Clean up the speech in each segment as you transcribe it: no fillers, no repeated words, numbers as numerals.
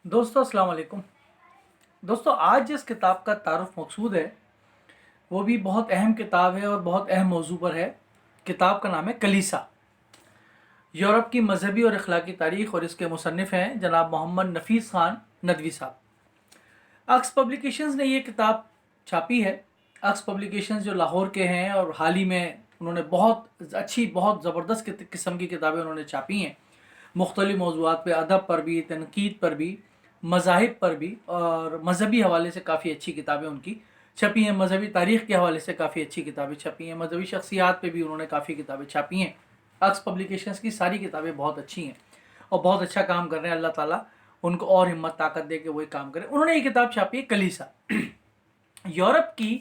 दोस्तों अस्सलाम वालेकुम। दोस्तों आज जिस किताब का तारुफ मकसूद है वो भी बहुत अहम किताब है और बहुत अहम मौजू पर है। किताब का नाम है कलीसा, यूरोप की मजहबी और अखलाकी तारीख़, और इसके मुसन्निफ़ हैं जनाब मोहम्मद नफ़ीस ख़ान नदवी साहब। अक्स पब्लिकेशंस ने ये किताब छापी है। अक्स पब्लिकेशंस जो लाहौर के हैं और हाल ही में उन्होंने बहुत अच्छी बहुत ज़बरदस्त किस्म की किताबें उन्होंने छापी हैं, मुख्तलिफ़ मौज़ूआत पे, अदब पर भी, तनकीद पर भी, मज़ाहिब पर भी, और मजहबी हवाले से काफ़ी अच्छी किताबें उनकी छपी हैं। मजहबी तारीख़ के हवाले से काफ़ी अच्छी किताबें छपी हैं। मजहबी शख्सियात पे भी उन्होंने काफ़ी किताबें छापी हैं। अक्स पब्लिकेशंस की सारी किताबें बहुत अच्छी हैं और बहुत अच्छा काम कर रहे हैं। अल्लाह ताला उनको और हिम्मत ताकत दे के वही काम करें। उन्होंने ये किताब छापी है कलीसा। यूरोप की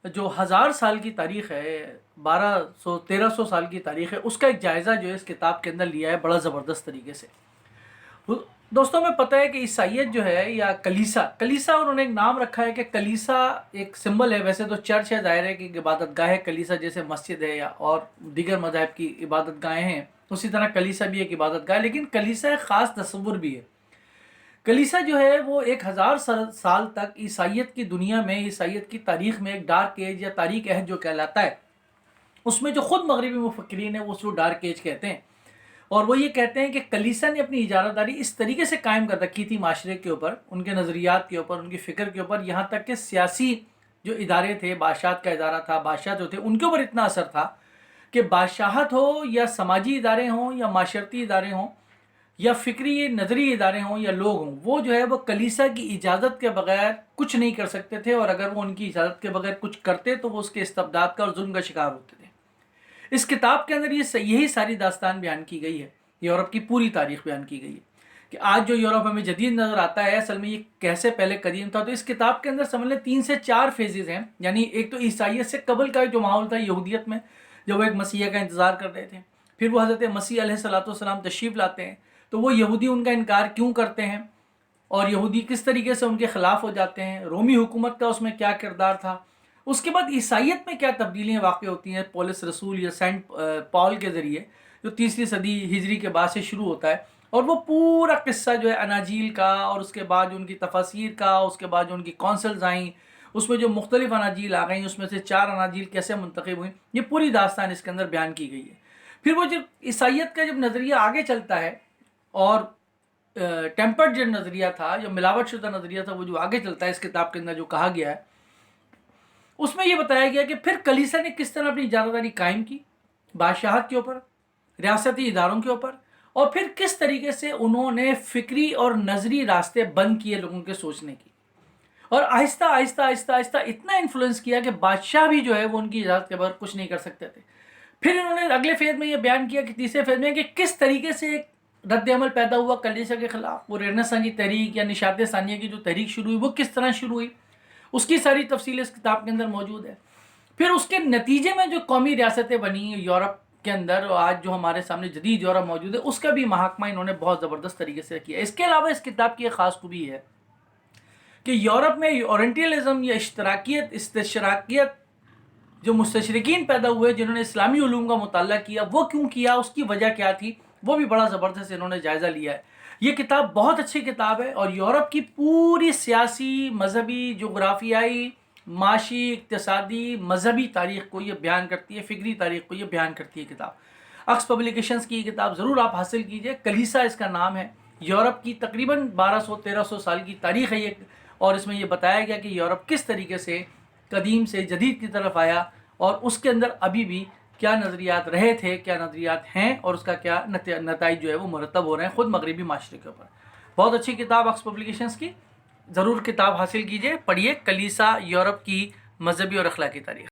जो 1000 साल की तारीख़ है, 1200-1300 साल की तारीख़ है, उसका एक जायज़ा जो है इस किताब के अंदर लिया है बड़ा ज़बरदस्त तरीके से। दोस्तों हमें पता है कि ईसाइयत जो है, या कलीसा, कलीसा उन्होंने एक नाम रखा है कि कलीसा एक सिंबल है। वैसे तो चर्च है, ज़ाहिर है कि इबादत गाह है। कलीसा जैसे मस्जिद है या और दीगर मज़ाहिब की इबादत गाहें हैं, उसी तरह कलीसा भी एक इबादत गाह है। लेकिन कलीसा एक ख़ास तस्वुर भी है। कलीसा जो है वो 1000 साल तक ईसाइयत की दुनिया में, ईसाइयत की तारीख़ में एक डार्क एज या तारीक अहद जो कहलाता है, उसमें जो ख़ुद मगरबी मुफक्किरीन है वो उसको डार्क एज कहते हैं। और वो ये कहते हैं कि कलीसा ने अपनी इजारादारी इस तरीके से कायम कर रखी थी माशरे के ऊपर, उनके नज़रियात के ऊपर, उनकी फ़िक्र के ऊपर, यहाँ तक कि सियासी जो इदारे थे, बादशाहत का इदारा था, बादशाह जो थे उनके ऊपर इतना असर था कि बादशाहत हो या समाजी इदारे हों या माशरती इदारे हों या फ़िक्री नज़री इदारे हों या लोग हों, वो जो है वो कलीसा की इजाज़त के बग़ैर कुछ नहीं कर सकते थे। और अगर वो उनकी इजाज़त के बग़ैर कुछ करते तो वो उसके इस्तबदाद का और जुल्म का शिकार होते थे। इस किताब के अंदर यही सारी दास्तान बयान की गई है। यूरोप की पूरी तारीख़ बयान की गई है कि आज जो यूरोप हमें जदीद नज़र आता है असल में ये कैसे पहले कदीम था। तो इस किताब के अंदर समझ लें 3 से 4 फेजेज़ हैं। यानी एक तो ईसाइयत से कबल का जो माहौल था यहूदियत में, जब वो एक मसीह का इंतज़ार कर रहे थे, फिर वो हज़रत मसीह अलैहिस्सलाम तशरीफ़ लाते हैं तो वो यहूदी उनका इनकार क्यों करते हैं और यहूदी किस तरीके से उनके ख़िलाफ़ हो जाते हैं, रोमी हुकूमत का उसमें क्या किरदार था। उसके बाद ईसाइयत में क्या तब्दीलियाँ वाक़ होती हैं पौलुस रसूल या सेंट पॉल के ज़रिए, जो 3वीं सदी हिजरी के बाद से शुरू होता है। और वो पूरा किस्सा जो है अनाजील का, और उसके बाद जो उनकी तफसीर का, उसके बाद जो उनकी कौंसल्स आईं, उसमें जो मुख्तलिफ अनाजील आ गई, उसमें से 4 अनाजील कैसे मुंतखब हुई, ये पूरी दास्तान इसके अंदर बयान की गई है। फिर वो जब ईसाइयत का जब नज़रिया आगे चलता है और टेम्पर्ड जो नज़रिया था, जो मिलावट शुदा नज़रिया था, वो जो आगे चलता है इस किताब के अंदर जो कहा गया है, उसमें यह बताया गया कि फिर कलीसा ने किस तरह अपनी इजारादारी कायम की बादशाहत के ऊपर, रियासती इदारों के ऊपर, और फिर किस तरीके से उन्होंने फ़िक्री और नज़री रास्ते बंद किए लोगों के सोचने की, और आहिस्ता आहिस्ता आहिस्ता आहिस्ता इतना इन्फ्लुएंस किया कि बादशाह भी जो है वो उनकी इजाज़त के बगैर कुछ नहीं कर सकते थे। फिर इन्होंने अगले फेज़ में ये बयान किया कि तीसरे फेज़ में कि किस तरीके से एक रद्द अमल पैदा हुआ कलीसा के ख़िलाफ़। वो रेनेसां की तहरीक या निशात सानिया की जो तहरीक शुरू हुई वो किस तरह शुरू हुई, उसकी सारी तफसील इस किताब के अंदर मौजूद है। फिर उसके नतीजे में जो कौमी रियासतें बनी यूरोप के अंदर, और आज जो हमारे सामने जदीद यूरोप मौजूद है, उसका भी महाकमा इन्होंने बहुत ज़बरदस्त तरीके से किया। इसके अलावा इस किताब की एक ख़ास खूबी है कि यूरोप में ओरिएंटलिज्म या इस्तिशराकियत जो मुस्तशरिकीन पैदा हुए, जिन्होंने इस्लामी उलूम का मुताला किया, वो क्यों किया, उसकी वजह क्या थी, वो भी बड़ा ज़बरदस्त इन्होंने जायज़ा लिया है। ये किताब बहुत अच्छी किताब है और यूरोप की पूरी सियासी, मजहबी, जोग्राफियाई, माशी, इक़्तिसादी, मजहबी तारीख़ को ये बयान करती है, फ़िक्री तारीख़ को ये बयान करती है किताब। अक्स पब्लिकेशंस की किताब ज़रूर आप हासिल कीजिए। कलीसा इसका नाम है। यूरोप की तकरीबन 1200-1300 साल की तारीख़ है ये, और इसमें यह बताया गया कि यूरोप किस तरीके से कदीम से जदीद की तरफ आया और उसके अंदर अभी भी क्या नज़रियात रहे थे, क्या नज़रियात हैं, और उसका क्या नताइज जो है वो मुरतब हो रहे हैं ख़ुद मगरबी माशरे के ऊपर। बहुत अच्छी किताब अक्स पब्लिकेशंस की, ज़रूर किताब हासिल कीजिए, पढ़िए। कलीसा, यूरोप की मजहबी और अखलाकी तारीख़।